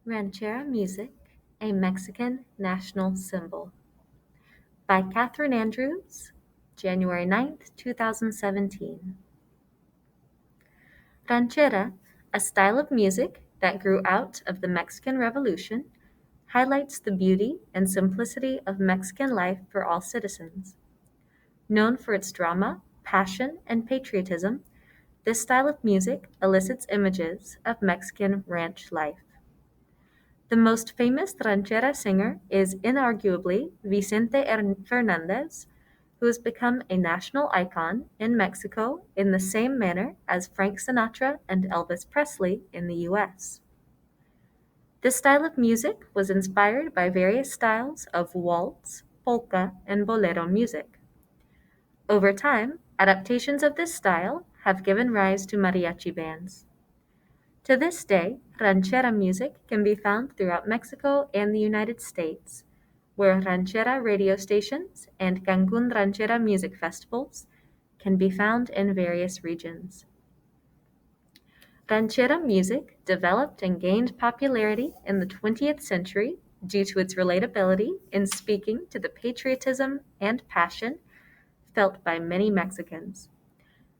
Ranchera music, a Mexican national symbol. By Catherine Andrews, January 9th, 2017. Ranchera, a style of music that grew out of the Mexican Revolution, highlights the beauty and simplicity of Mexican life for all citizens. Known for its drama, passion, and patriotism, this style of music elicits images of Mexican ranch life. The most famous ranchera singer is inarguably Vicente Fernandez, who has become a national icon in Mexico in the same manner as Frank Sinatra and Elvis Presley in the US. This style of music was inspired by various styles of waltz, polka, and bolero music. Over time, adaptations of this style have given rise to mariachi bands. To this day, ranchera music can be found throughout Mexico and the United States, where ranchera radio stations and Cancun ranchera music festivals can be found in various regions. Ranchera music developed and gained popularity in the 20th century due to its relatability in speaking to the patriotism and passion felt by many Mexicans.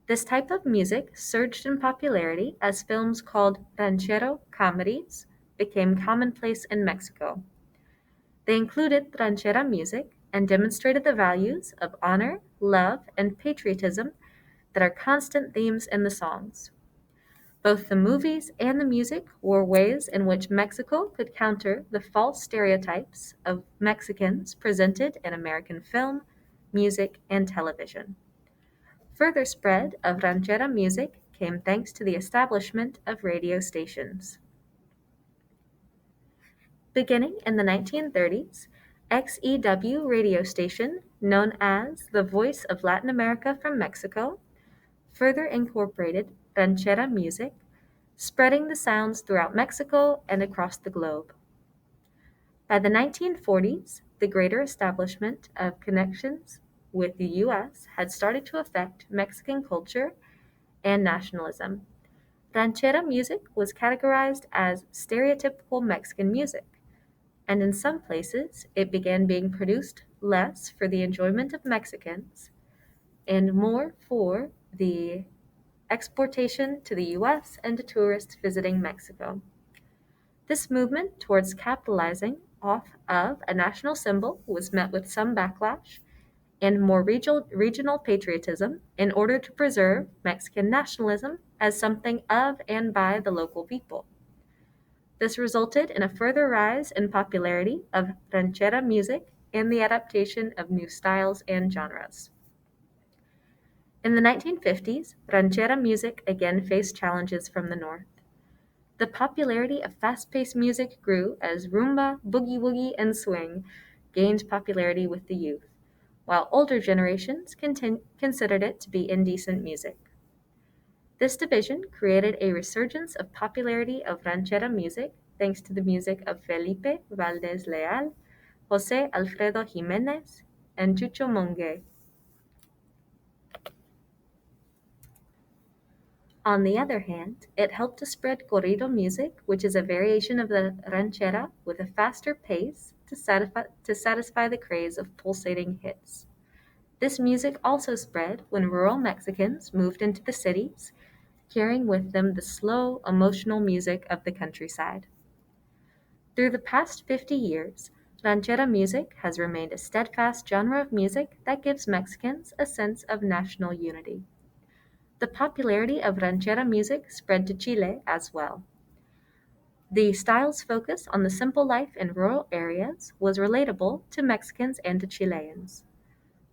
This type of music surged in popularity as films called ranchero comedies became commonplace in Mexico. They included ranchera music and demonstrated the values of honor, love, and patriotism that are constant themes in the songs. Both the movies and the music were ways in which Mexico could counter the false stereotypes of Mexicans presented in American film, music, and television. Further spread of ranchera music came thanks to the establishment of radio stations. Beginning in the 1930s, XEW radio station, known as the Voice of Latin America from Mexico, further incorporated ranchera music, spreading the sounds throughout Mexico and across the globe. By the 1940s, the greater establishment of connections with the U.S. had started to affect Mexican culture and nationalism. Ranchera music was categorized as stereotypical Mexican music, and in some places it began being produced less for the enjoyment of Mexicans and more for the exportation to the US and to tourists visiting Mexico. This movement towards capitalizing off of a national symbol was met with some backlash and more regional patriotism in order to preserve Mexican nationalism as something of and by the local people. This resulted in a further rise in popularity of ranchera music and the adaptation of new styles and genres. In the 1950s, ranchera music again faced challenges from the north. The popularity of fast-paced music grew as rumba, boogie-woogie, and swing gained popularity with the youth, while older generations considered it to be indecent music. This division created a resurgence of popularity of ranchera music thanks to the music of Felipe Valdez Leal, José Alfredo Jiménez, and Chucho Monge. On the other hand, it helped to spread corrido music, which is a variation of the ranchera with a faster pace to satisfy the craze of pulsating hits. This music also spread when rural Mexicans moved into the cities, carrying with them the slow, emotional music of the countryside. Through the past 50 years, ranchera music has remained a steadfast genre of music that gives Mexicans a sense of national unity. The popularity of ranchera music spread to Chile as well. The style's focus on the simple life in rural areas was relatable to Mexicans and to Chileans.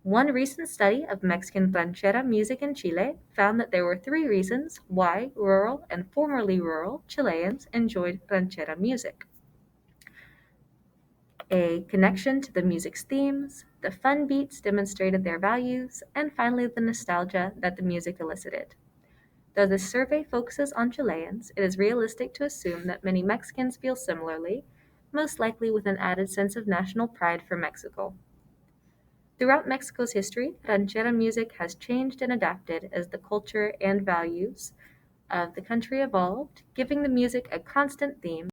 One recent study of Mexican ranchera music in Chile found that there were three reasons why rural and formerly rural Chileans enjoyed ranchera music: a connection to the music's themes, the fun beats demonstrated their values, and finally the nostalgia that the music elicited. Though this survey focuses on Chileans, it is realistic to assume that many Mexicans feel similarly, most likely with an added sense of national pride for Mexico. Throughout Mexico's history, ranchera music has changed and adapted as the culture and values of the country evolved, giving the music a constant theme